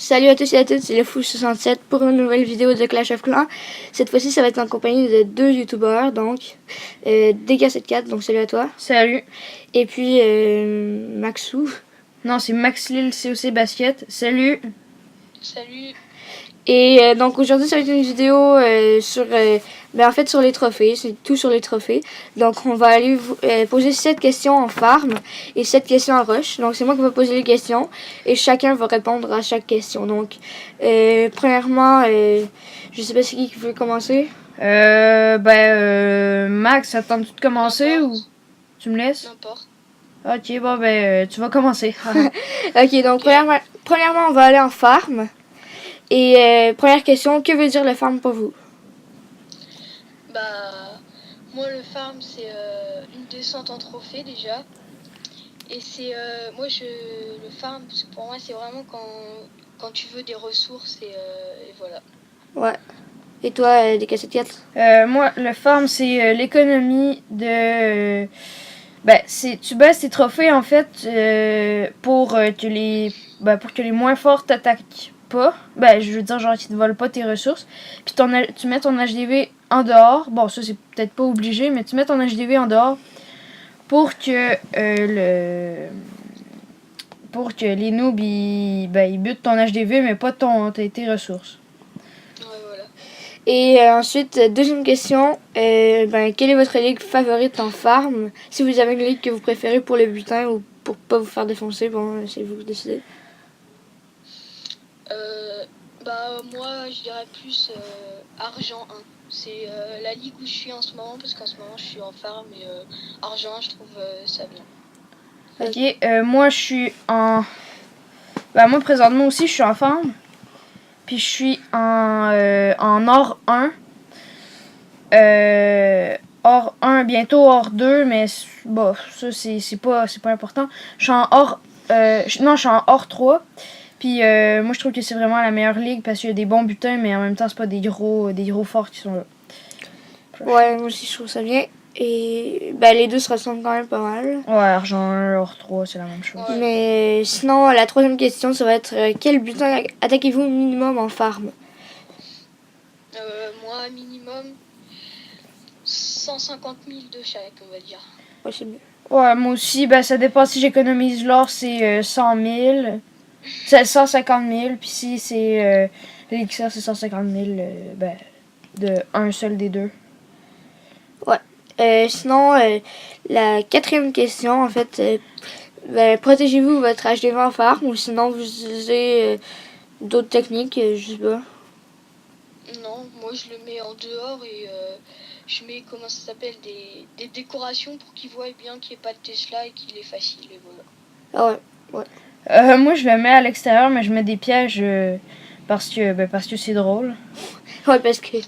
Salut à tous et à toutes, c'est le Fou67 pour une nouvelle vidéo de Clash of Clans. Cette fois-ci, ça va être en compagnie de deux youtubeurs, donc Dega74, donc salut à toi. Salut. Et puis Maxou. Non, c'est Max Lille COC Basket. Salut. Salut. Et donc aujourd'hui, ça va être une vidéo sur sur les trophées, c'est tout sur les trophées. Donc on va aller poser 7 questions en farm et 7 questions en rush. Donc c'est moi qui vais poser les questions et chacun va répondre à chaque question. Donc premièrement, je sais pas c'est qui veut commencer. Max, attends-tu de commencer ou tu me laisses? N'importe. Ok, bon tu vas commencer. Ok, donc premièrement on va aller en farm. Et première question, que veut dire le farm pour vous? Moi le farm c'est une descente en trophée déjà. Et c'est le farm parce que pour moi c'est vraiment quand tu veux des ressources et voilà. Ouais. Et toi, DK74? Moi, le farm, c'est l'économie de... tu baisses tes trophées, en fait, pour que les moins forts t'attaquent pas. Je veux dire, genre, qu'ils te volent pas tes ressources. Puis tu mets ton HDV en dehors. Bon, ça, c'est peut-être pas obligé, mais tu mets ton HDV en dehors pour que pour que les noobs, ils butent ton HDV, mais pas tes ressources. Ouais, voilà. Et ensuite, deuxième question, quelle est votre ligue favorite en farm? Si vous avez une ligue que vous préférez pour le butin ou pour pas vous faire défoncer, bon, c'est vous qui décidez. Moi je dirais plus argent 1. C'est la ligue où je suis en ce moment parce qu'en ce moment je suis en farm et argent 1 je trouve ça bien. Ok, moi je suis en... moi présentement aussi je suis en farm. Puis je suis en or 1. Or 1, bientôt or 2, mais bon, ça c'est pas important. Je suis en or... je suis en or 3. Puis moi je trouve que c'est vraiment la meilleure ligue parce qu'il y a des bons butins, mais en même temps c'est pas des gros forts qui sont là. Ouais, moi aussi je trouve ça bien. Et les deux se ressemblent quand même pas mal. Ouais, argent 1, or 3, c'est la même chose. Ouais. Mais sinon, la troisième question, ça va être quel butin attaquez-vous minimum en farm? Moi minimum 150 000 de chaque, on va dire. Ouais, c'est mieux. Ouais, moi aussi, ça dépend si j'économise l'or, c'est 100 000. C'est 150 000, puis si c'est l'élixir, c'est 150 000 de un seul des deux. Ouais. Sinon, la quatrième question, en fait, protégez-vous votre HDV en farm ou sinon vous utilisez d'autres techniques, je sais pas. Non, moi je le mets en dehors et je mets, comment ça s'appelle, des décorations pour qu'il voie bien qu'il n'y ait pas de Tesla et qu'il est facile et voilà. Ah ouais. Moi, je le mets à l'extérieur, mais je mets des pièges parce que c'est drôle. Ouais, parce que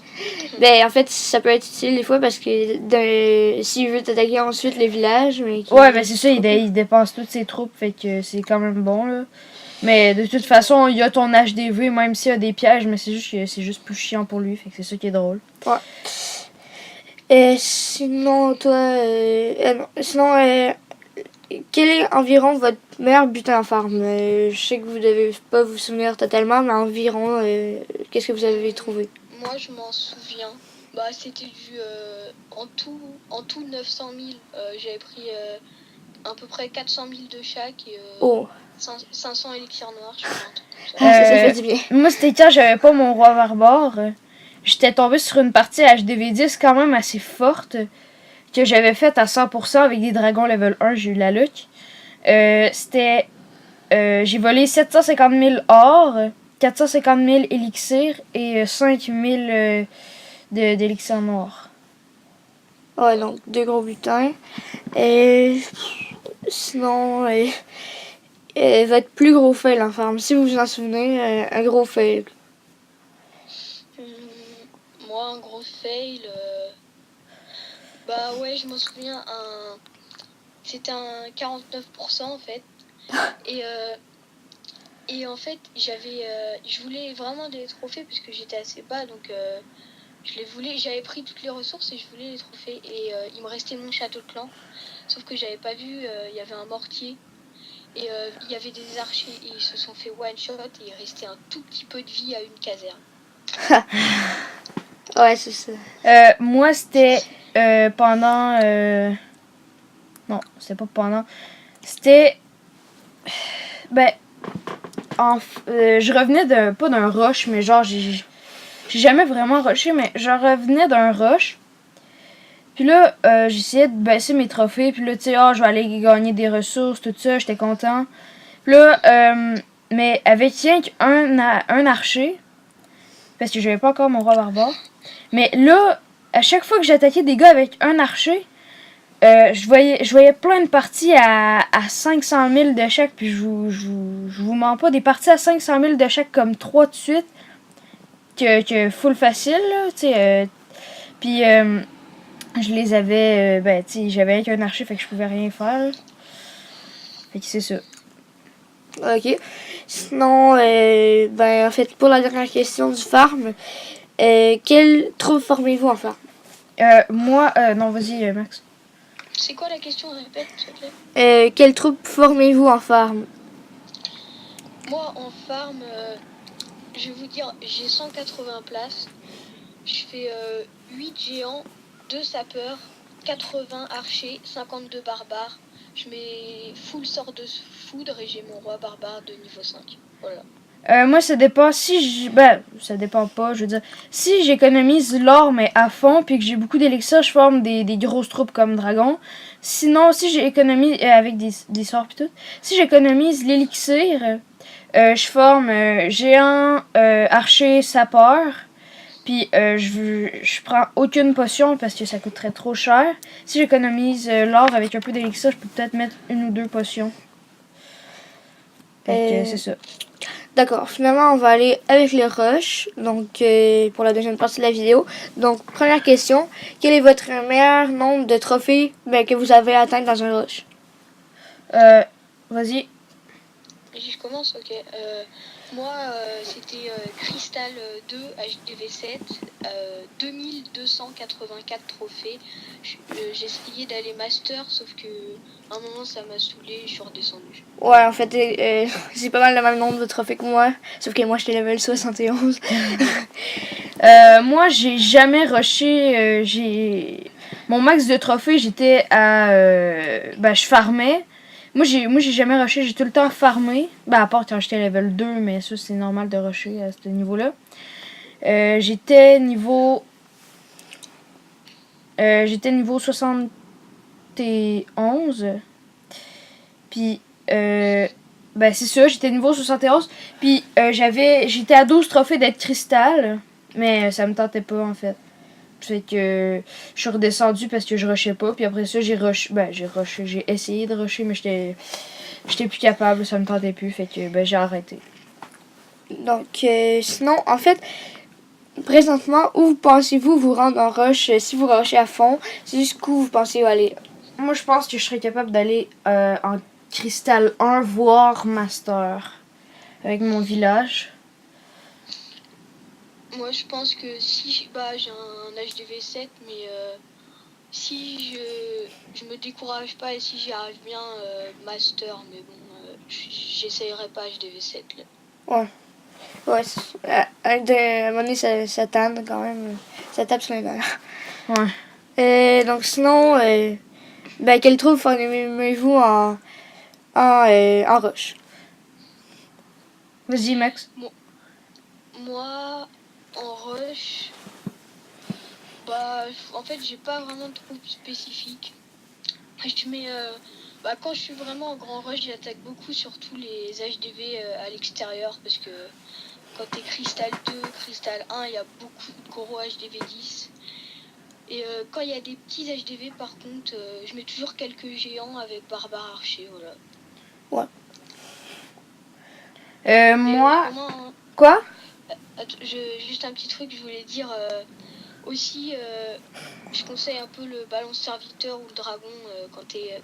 en fait ça peut être utile des fois parce que s'il veut t'attaquer ensuite les villages, mais Ouais, c'est ça, il dépense toutes ses troupes, fait que c'est quand même bon, là. Mais de toute façon, il y a ton HDV, même s'il y a des pièges, mais c'est juste plus chiant pour lui, fait que c'est ça qui est drôle. Ouais. Et sinon, toi, quel est environ votre meilleur butin en farm? Je sais que vous devez pas vous souvenir totalement, mais environ, qu'est-ce que vous avez trouvé? Moi je m'en souviens. C'était du en tout 900 000. J'avais pris à peu près 400 000 de chaque et 500 élixirs noirs, je crois. Ça fait du bien. Moi, c'était quand j'avais pas mon roi barbare. J'étais tombée sur une partie HDV10 quand même assez forte que j'avais faite à 100% avec des dragons level 1. J'ai eu la luck. J'ai volé 750 000 or, 450 000 élixirs et 5 000 d'élixirs noirs. Ouais, donc 2 gros butins. Et sinon, votre plus gros fail en farm, si vous vous en souvenez, un gros fail. Moi, un gros fail, je m'en souviens, c'était un 49% en fait. Et en fait, je voulais vraiment des trophées parce que j'étais assez bas, donc je les voulais. J'avais pris toutes les ressources et je voulais les trophées. Et il me restait mon château de clan, sauf que j'avais pas vu, il y avait un mortier. Et il y avait des archers et ils se sont fait one shot et il restait un tout petit peu de vie à une caserne. Ouais, c'est ça. Moi, c'était pendant... Non, c'était pas pendant. C'était... Ben, je revenais pas d'un rush, mais genre, j'ai jamais vraiment rushé, mais je revenais d'un rush. Puis là, j'essayais de baisser mes trophées. Puis là, tu sais, je vais aller gagner des ressources, tout ça, j'étais content. Puis là, mais avec rien qu'un archer, parce que j'avais pas encore mon roi barbare. Mais là, à chaque fois que j'attaquais des gars avec un archer, je voyais plein de parties à 500 000 de chaque. Puis je vous mens pas, des parties à 500 000 de chaque comme 3 de suite. Que full facile, là, tu sais. Puis je les avais, tu sais, j'avais avec un archer, fait que je pouvais rien faire. Là. Fait que c'est ça. Ok. Sinon, en fait, pour la dernière question du farm, quelle troupe formez-vous en farm? Moi, non, vas-y, Max. C'est quoi la question? Répète, s'il te plaît. Quelle troupe formez-vous en farm? Moi, en farm, je vais vous dire, j'ai 180 places. Je fais 8 géants, 2 sapeurs, 80 archers, 52 barbares. Je mets full sort de foudre et j'ai mon roi barbare de niveau 5. Voilà. Moi, ça dépend. Ça dépend pas, je veux dire. Si j'économise l'or, mais à fond, puis que j'ai beaucoup d'élixir, je forme des grosses troupes comme dragon. Sinon, si j'économise, avec des sorts pis tout, si j'économise l'élixir, je forme géant, archer, sapeur. Puis je prends aucune potion parce que ça coûterait trop cher. Si j'économise l'or avec un peu d'élixir, je peux peut-être mettre 1 ou 2 potions. Fait que c'est ça. D'accord, finalement on va aller avec les rushs, donc pour la deuxième partie de la vidéo. Donc première question, quel est votre meilleur nombre de trophées que vous avez atteint dans un rush? Vas-y. Je commence, ok. Moi, c'était Crystal 2 HDV 7, 2284 trophées. J'ai essayé d'aller Master, sauf que à un moment ça m'a saoulé, je suis redescendue. Ouais, en fait, j'ai pas mal le même nombre de trophées que moi, sauf que moi j'étais level 71. Moi, j'ai jamais rushé. Mon max de trophées, j'étais à. Je farmais. Moi, j'ai jamais rushé, j'ai tout le temps farmé. À part quand j'étais level 2, mais ça, c'est normal de rusher à ce niveau-là. J'étais niveau 71. Puis, c'est ça, j'étais niveau 71. Puis, j'étais à 12 trophées d'être cristal. Mais ça me tentait pas, en fait. Fait que je suis redescendue parce que je rushais pas. Puis après ça, j'ai essayé de rusher, mais j'étais plus capable, ça me tentait plus. Fait que j'ai arrêté. Donc, sinon, en fait, présentement, où pensez-vous vous rendre en rush? Si vous rushez à fond, c'est jusqu'où vous pensez aller? Moi, je pense que je serais capable d'aller en cristal 1, voire master. Avec mon village. Moi, je pense que si j'ai un HDV 7, mais si je me décourage pas et si j'y arrive bien, master, mais bon, j'essayerai pas HDV 7 là. Ouais. Ouais, à un moment donné, ça tanne quand même. Ça tape sur les nerfs. Ouais. Donc sinon, quelle troupe formez-vous en rush? Vas-y, Max. Moi, en rush, en fait, j'ai pas vraiment de troupe spécifique. Je mets, quand je suis vraiment en grand rush, j'attaque beaucoup surtout les HDV à l'extérieur parce que quand t'es Crystal 2, Crystal 1, il y a beaucoup de gros HDV 10. Et quand il y a des petits HDV, par contre, je mets toujours quelques géants avec barbare archer, voilà. Ouais. Moi... Quoi? Juste un petit truc, je voulais dire aussi, je conseille un peu le ballon serviteur ou le dragon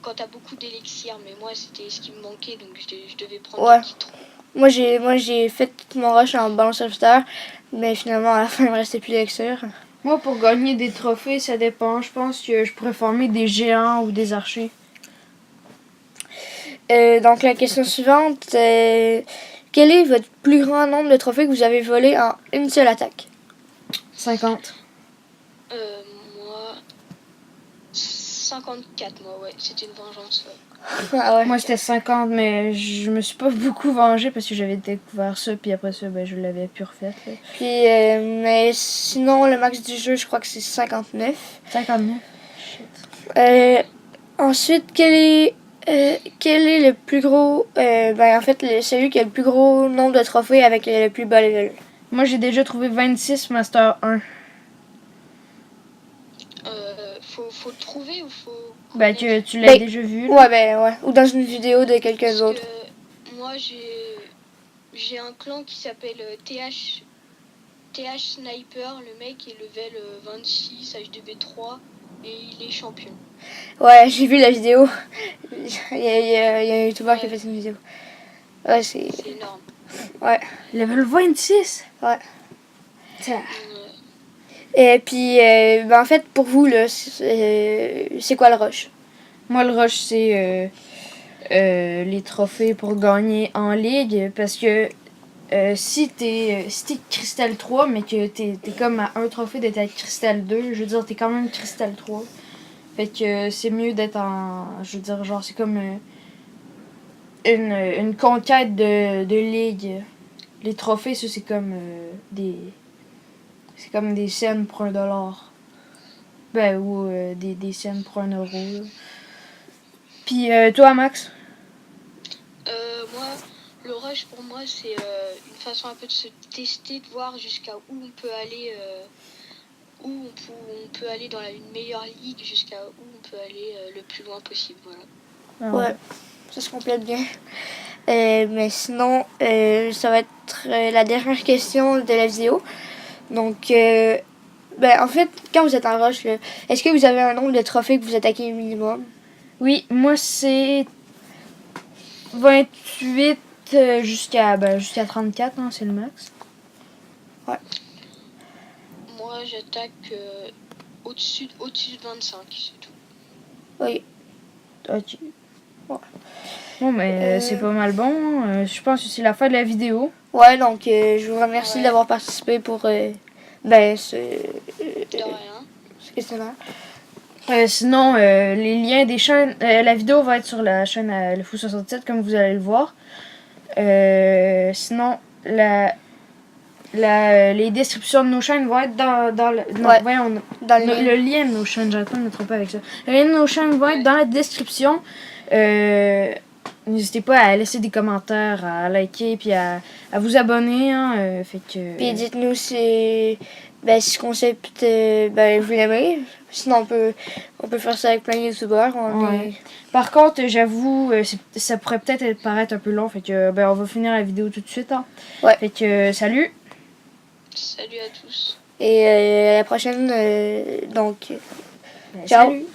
quand t'as beaucoup d'élixir, mais moi c'était ce qui me manquait, donc je devais prendre des petits trous. Moi j'ai fait tout mon rush en ballon serviteur, mais finalement à la fin il me restait plus d'élixir. Moi, pour gagner des trophées, ça dépend. Je pense que je pourrais former des géants ou des archers. Donc, la question suivante, quel est votre plus grand nombre de trophées que vous avez volé en une seule attaque? 50. Moi, 54, moi, ouais. C'était une vengeance. Ah ouais. Moi, c'était 50, mais je me suis pas beaucoup vengée parce que j'avais découvert ça, puis après ça, je l'avais plus refait. Puis, mais sinon, le max du jeu, je crois que c'est 59. 59? Shit. Ensuite, quel est le plus gros... en fait, celui qui a le plus gros nombre de trophées avec le plus bas level? Moi, j'ai déjà trouvé 26 Master 1. Faut le trouver ou faut... Tu l'as déjà vu? Là? Ouais. Ou dans une vidéo de quelqu'un d'autre. Moi, j'ai un clan qui s'appelle TH Sniper. Le mec est level 26, HDB3 et il est champion. Ouais, j'ai vu la vidéo. Il y a un youtubeur qui a fait une vidéo. Ouais, c'est énorme. Ouais. Level 26? Ouais. Et puis, en fait, pour vous, là, c'est quoi le rush? Moi, le rush, c'est les trophées pour gagner en ligue. Parce que si t'es Crystal 3, mais que t'es comme à un trophée d'être à Crystal 2, je veux dire, t'es quand même Crystal 3. Fait que c'est mieux d'être en... Je veux dire, genre, c'est comme une conquête de ligue. Les trophées, ça, c'est comme des... C'est comme des scènes pour $1. Ou des scènes pour €1. Là. Puis toi, Max? Moi, le rush pour moi, c'est une façon un peu de se tester, de voir jusqu'à où on peut aller, où on peut aller dans une meilleure ligue, jusqu'à où on peut aller le plus loin possible. Voilà. Ouais, ça se complète bien. Mais sinon, ça va être la dernière question de la vidéo. Donc, en fait, quand vous êtes en rush, est-ce que vous avez un nombre de trophées que vous attaquez minimum? Oui, moi c'est 28 jusqu'à 34, hein, c'est le max. Ouais. Moi, j'attaque au-dessus de 25, c'est tout. Oui. Ok. Ouais. Bon, mais c'est pas mal bon. Je pense que c'est la fin de la vidéo. Ouais, donc je vous remercie d'avoir participé pour ce questionnaire. Sinon, les liens des chaînes... la vidéo va être sur la chaîne Le Fou 67, comme vous allez le voir. Sinon, les descriptions de nos chaînes vont être dans le lien de nos chaînes. J'arrête pas de me tromper avec ça. Le lien de nos chaînes va être dans la description. N'hésitez pas à laisser des commentaires, à liker, puis à vous abonner. Hein, fait que... Puis dites-nous si ce concept vous l'aimez. Sinon on peut faire ça avec plein de youtubeurs. Par contre, j'avoue, ça pourrait peut-être paraître un peu long. Fait que on va finir la vidéo tout de suite. Hein. Ouais. Fait que salut. Salut à tous. Et à la prochaine. Donc ciao. Salut.